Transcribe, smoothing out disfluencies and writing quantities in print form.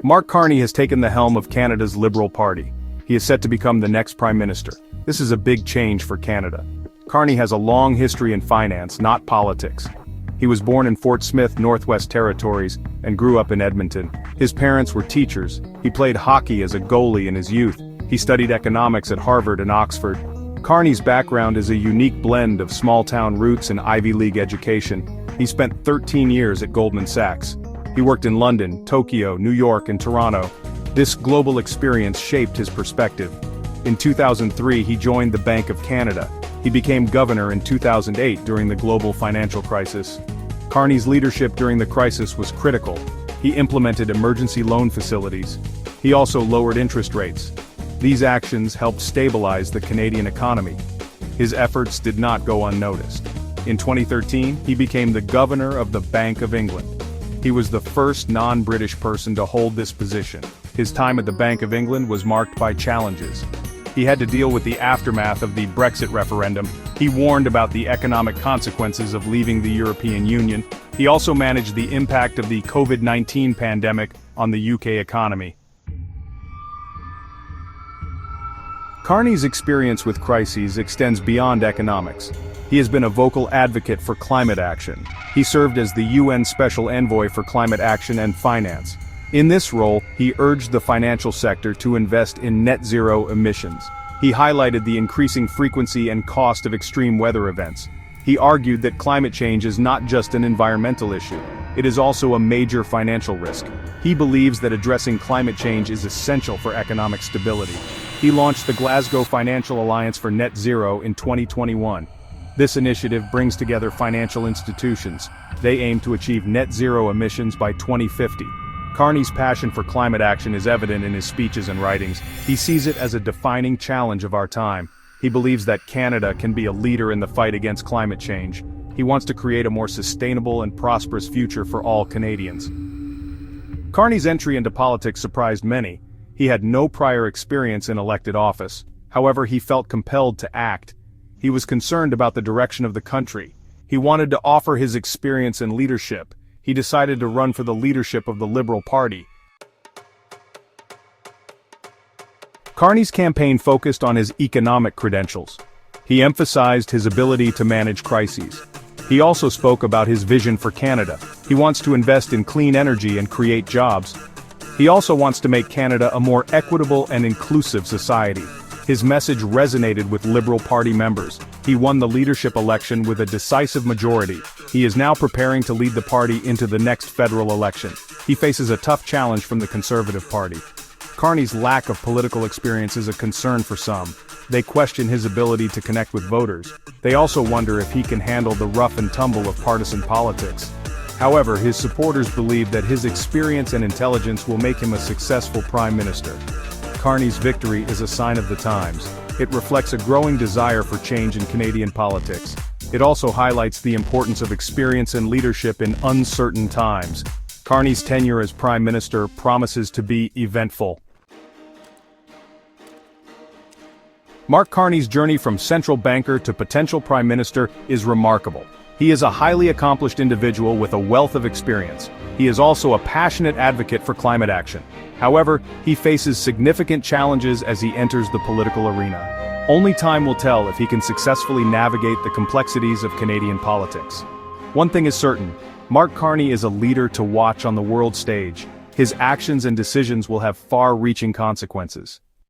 Mark Carney has taken the helm of Canada's Liberal Party. He is set to become the next Prime Minister. This is a big change for Canada. Carney has a long history in finance, not politics. He was born in Fort Smith, Northwest Territories, and grew up in Edmonton. His parents were teachers. He played hockey as a goalie in his youth. He studied economics at Harvard and Oxford. Carney's background is a unique blend of small-town roots and Ivy League education. He spent 13 years at Goldman Sachs. He worked in London, Tokyo, New York, and Toronto. This global experience shaped his perspective. In 2003, he joined the Bank of Canada. He became governor in 2008 during the global financial crisis. Carney's leadership during the crisis was critical. He implemented emergency loan facilities. He also lowered interest rates. These actions helped stabilize the Canadian economy. His efforts did not go unnoticed. In 2013, he became the governor of the Bank of England. He was the first non-British person to hold this position. His time at the Bank of England was marked by challenges. He had to deal with the aftermath of the Brexit referendum. He warned about the economic consequences of leaving the European Union. He also managed the impact of the COVID-19 pandemic on the UK economy. Carney's experience with crises extends beyond economics. He has been a vocal advocate for climate action. He served as the UN Special Envoy for Climate Action and Finance. In this role, he urged the financial sector to invest in net zero emissions. He highlighted the increasing frequency and cost of extreme weather events. He argued that climate change is not just an environmental issue, it is also a major financial risk. He believes that addressing climate change is essential for economic stability. He launched the Glasgow Financial Alliance for Net Zero in 2021. This initiative brings together financial institutions. They aim to achieve net zero emissions by 2050. Carney's passion for climate action is evident in his speeches and writings. He sees it as a defining challenge of our time. He believes that Canada can be a leader in the fight against climate change. He wants to create a more sustainable and prosperous future for all Canadians. Carney's entry into politics surprised many. He had no prior experience in elected office. However, he felt compelled to act. He was concerned about the direction of the country. He wanted to offer his experience and leadership. He decided to run for the leadership of the Liberal Party. Carney's campaign focused on his economic credentials. He emphasized his ability to manage crises. He also spoke about his vision for Canada. He wants to invest in clean energy and create jobs. He also wants to make Canada a more equitable and inclusive society. His message resonated with Liberal Party members. He won the leadership election with a decisive majority. He is now preparing to lead the party into the next federal election. He faces a tough challenge from the Conservative Party. Carney's lack of political experience is a concern for some. They question his ability to connect with voters. They also wonder if he can handle the rough and tumble of partisan politics. However, his supporters believe that his experience and intelligence will make him a successful Prime Minister. Carney's victory is a sign of the times. It reflects a growing desire for change in Canadian politics. It also highlights the importance of experience and leadership in uncertain times. Carney's tenure as Prime Minister promises to be eventful. Mark Carney's journey from central banker to potential Prime Minister is remarkable. He is a highly accomplished individual with a wealth of experience. He is also a passionate advocate for climate action. However, he faces significant challenges as he enters the political arena. Only time will tell if he can successfully navigate the complexities of Canadian politics. One thing is certain, Mark Carney is a leader to watch on the world stage. His actions and decisions will have far-reaching consequences.